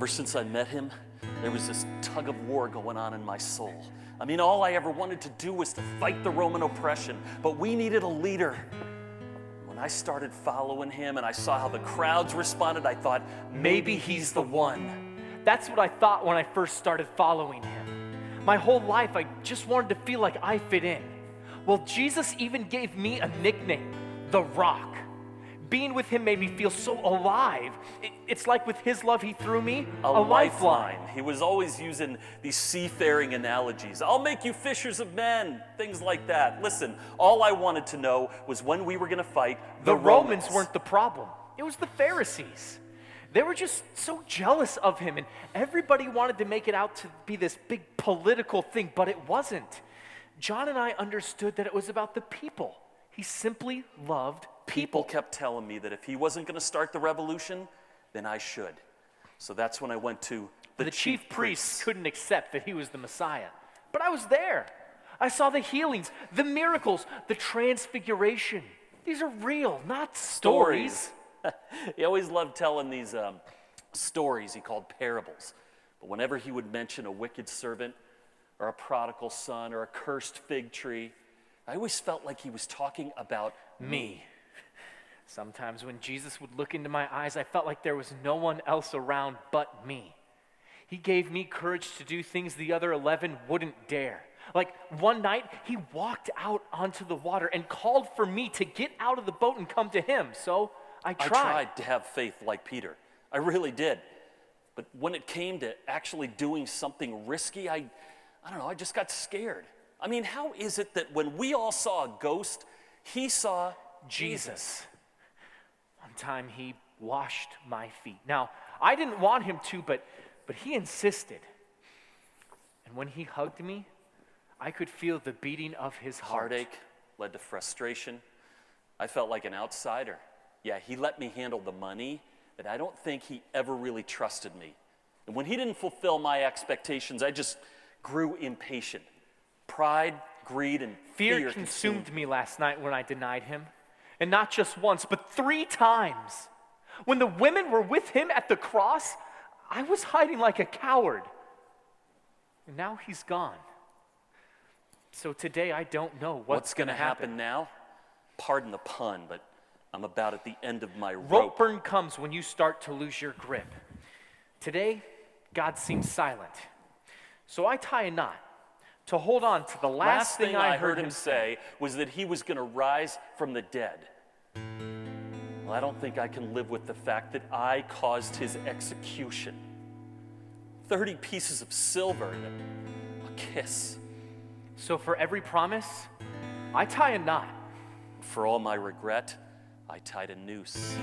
Ever since I met him, there was this tug of war going on in my soul. I mean, all I ever wanted to do was to fight the Roman oppression, but we needed a leader. When I started following him and I saw how the crowds responded, I thought, maybe he's the one. That's what I thought when I first started following him. My whole life, I just wanted to feel like I fit in. Well, Jesus even gave me a nickname, The Rock. Being with him made me feel so alive. It's like with his love, he threw me a lifeline. He was always using these seafaring analogies. I'll make you fishers of men, things like that. Listen, all I wanted to know was when we were going to fight the Romans weren't the problem. It was the Pharisees. They were just so jealous of him, and everybody wanted to make it out to be this big political thing, but it wasn't. John and I understood that it was about the people. He simply loved people kept telling me that if he wasn't going to start the revolution, then I should. So that's when I went to the chief priests. Couldn't accept that he was the Messiah. But I was there. I saw the healings, the miracles, the transfiguration. These are real, not stories. He always loved telling these stories he called parables. But whenever he would mention a wicked servant or a prodigal son or a cursed fig tree, I always felt like he was talking about me. Sometimes when Jesus would look into my eyes, I felt like there was no one else around but me. He gave me courage to do things the other 11 wouldn't dare. Like one night, he walked out onto the water and called for me to get out of the boat and come to him. So I tried to have faith like Peter. I really did. But when it came to actually doing something risky, I don't know, I just got scared. I mean, how is it that when we all saw a ghost, he saw Jesus? One time he washed my feet. Now, I didn't want him to, but he insisted. And when he hugged me, I could feel the beating of his heart. Heartache led to frustration. I felt like an outsider. Yeah, he let me handle the money, but I don't think he ever really trusted me. And when he didn't fulfill my expectations, I just grew impatient. Pride, greed, and fear consumed me last night when I denied him. And not just once, but 3 times. When the women were with him at the cross, I was hiding like a coward. And now he's gone. So today I don't know what's going to happen now. Pardon the pun, but I'm about at the end of my rope. Rope burn comes when you start to lose your grip. Today, God seems silent. So I tie a knot to hold on to the last thing I heard him say was that he was going to rise from the dead. Well, I don't think I can live with the fact that I caused his execution. 30 pieces of silver and a kiss. So for every promise, I tie a knot. For all my regret, I tied a noose.